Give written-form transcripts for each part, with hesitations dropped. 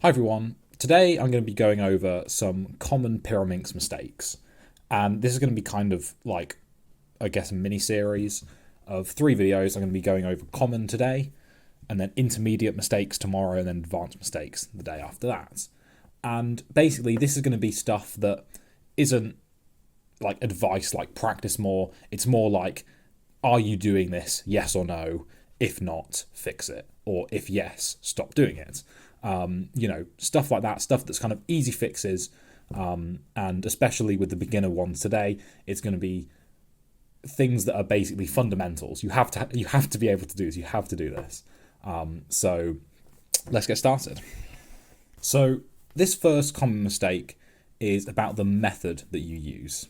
Hi everyone, today I'm going to be going over some common Pyraminx mistakes, and this is going to be kind of like, I guess, a mini series of 3 videos. I'm going to be going over common today, and then intermediate mistakes tomorrow, and then advanced mistakes the day after that. And basically this is going to be stuff that isn't like advice, like practice more. It's more like, are you doing this, yes or no? If not, fix it, or if yes, stop doing it. Stuff like that, stuff that's kind of easy fixes, and especially with the beginner ones today, it's going to be things that are basically fundamentals. You have to be able to do this. You have to do this. So let's get started. So this first common mistake is about the method that you use.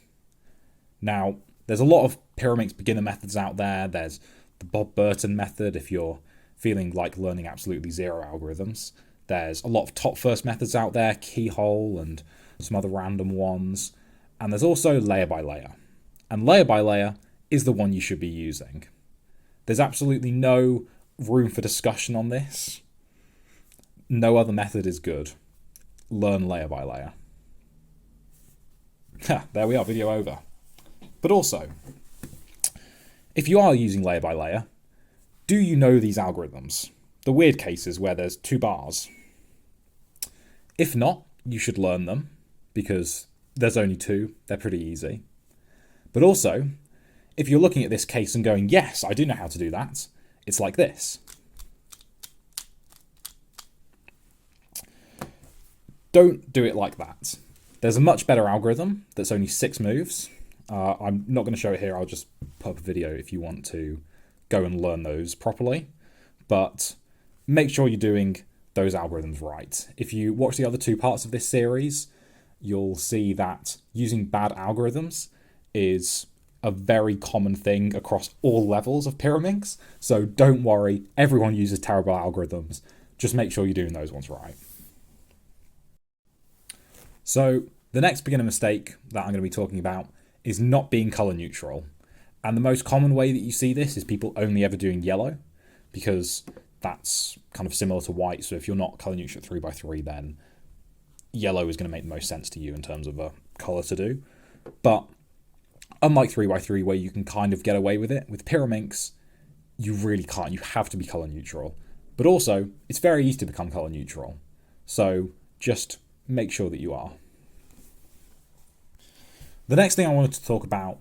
Now, there's a lot of Pyraminx beginner methods out there. There's the Bob Burton method if you're feeling like learning absolutely zero algorithms. There's a lot of top first methods out there, keyhole and some other random ones. And there's also layer by layer. And layer by layer is the one you should be using. There's absolutely no room for discussion on this. No other method is good. Learn layer by layer. There we are, video over. But also, if you are using layer by layer, do you know these algorithms? The weird cases where there's 2 bars. If not, you should learn them because there's only 2. They're pretty easy. But also, if you're looking at this case and going, yes, I do know how to do that, it's like this. Don't do it like that. There's a much better algorithm that's only 6 moves. I'm not going to show it here. I'll just put up a video if you want to go and learn those properly. But make sure you're doing those algorithms right. If you watch the other 2 parts of this series, you'll see that using bad algorithms is a very common thing across all levels of Pyraminx. So don't worry, everyone uses terrible algorithms. Just make sure you're doing those ones right. So the next beginner mistake that I'm going to be talking about is not being color neutral. And the most common way that you see this is people only ever doing yellow, because that's kind of similar to white. So if you're not color neutral at 3x3, then yellow is going to make the most sense to you in terms of a color to do. But unlike 3x3, where you can kind of get away with it, with Pyraminx, you really can't. You have to be color neutral. But also, it's very easy to become color neutral. So just make sure that you are. The next thing I wanted to talk about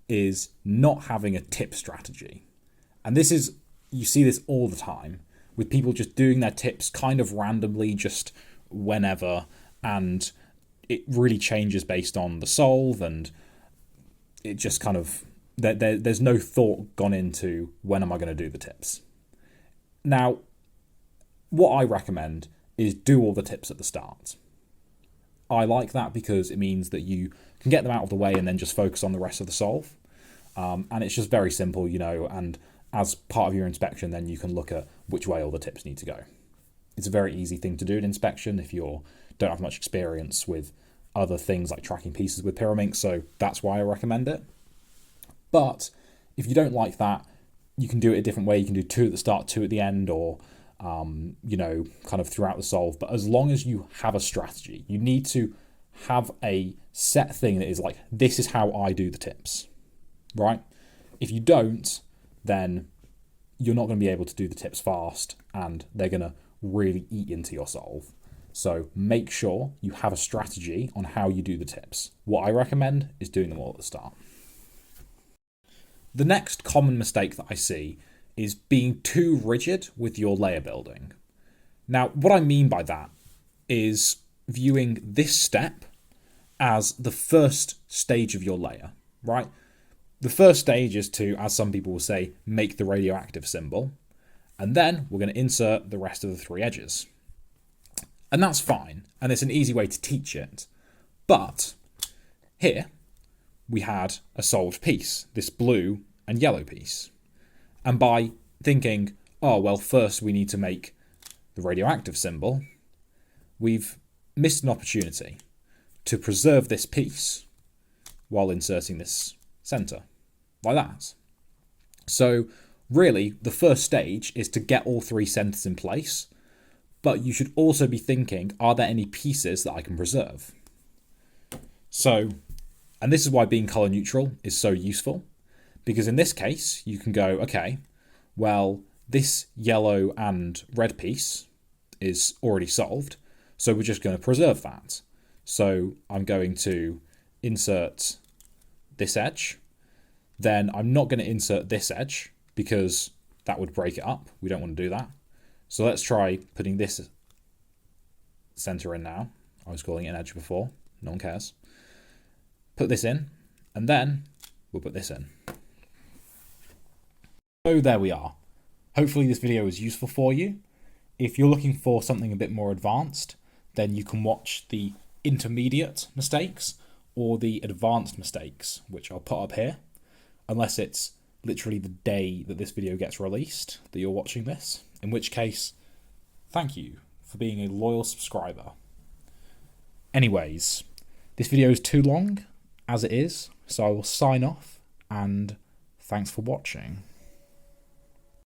is not having a tip strategy. And this is, you see this all the time with people just doing their tips kind of randomly, just whenever, and it really changes based on the solve, and it just kind of, there's no thought gone into when am I going to do the tips. Now, what I recommend is do all the tips at the start. I like that because it means that you can get them out of the way and then just focus on the rest of the solve. And it's just very simple, and as part of your inspection, then you can look at which way all the tips need to go. It's a very easy thing to do in inspection if you don't have much experience with other things like tracking pieces with Pyraminx, so that's why I recommend it. But if you don't like that, you can do it a different way. You can do 2 at the start, 2 at the end, or kind of throughout the solve. But as long as you have a strategy, you need to have a set thing that is like, this is how I do the tips, right? If you don't, then you're not going to be able to do the tips fast, and they're going to really eat into your solve. So make sure you have a strategy on how you do the tips. What I recommend is doing them all at the start. The next common mistake that I see is being too rigid with your layer building. Now, what I mean by that is viewing this step as the first stage of your layer, right? The first stage is to, as some people will say, make the radioactive symbol, and then we're going to insert the rest of the 3 edges. And that's fine, and it's an easy way to teach it. But here we had a solved piece, this blue and yellow piece. And by thinking, oh, well, first we need to make the radioactive symbol, we've missed an opportunity to preserve this piece while inserting this center, like that. So really, the first stage is to get all 3 centers in place But you should also be thinking, are there any pieces that I can preserve? So, and this is why being color neutral is so useful, because in this case, you can go, okay, well, this yellow and red piece is already solved, so we're just going to preserve that. So I'm going to insert this edge. Then I'm not going to insert this edge because that would break it up. We don't want to do that. So let's try putting this center in now. I was calling it an edge before. No one cares. Put this in, and then we'll put this in. So there we are. Hopefully this video was useful for you. If you're looking for something a bit more advanced, then you can watch the intermediate mistakes or the advanced mistakes, which I'll put up here, unless it's literally the day that this video gets released that you're watching this, in which case, thank you for being a loyal subscriber. Anyways, this video is too long as it is, so I will sign off, and thanks for watching.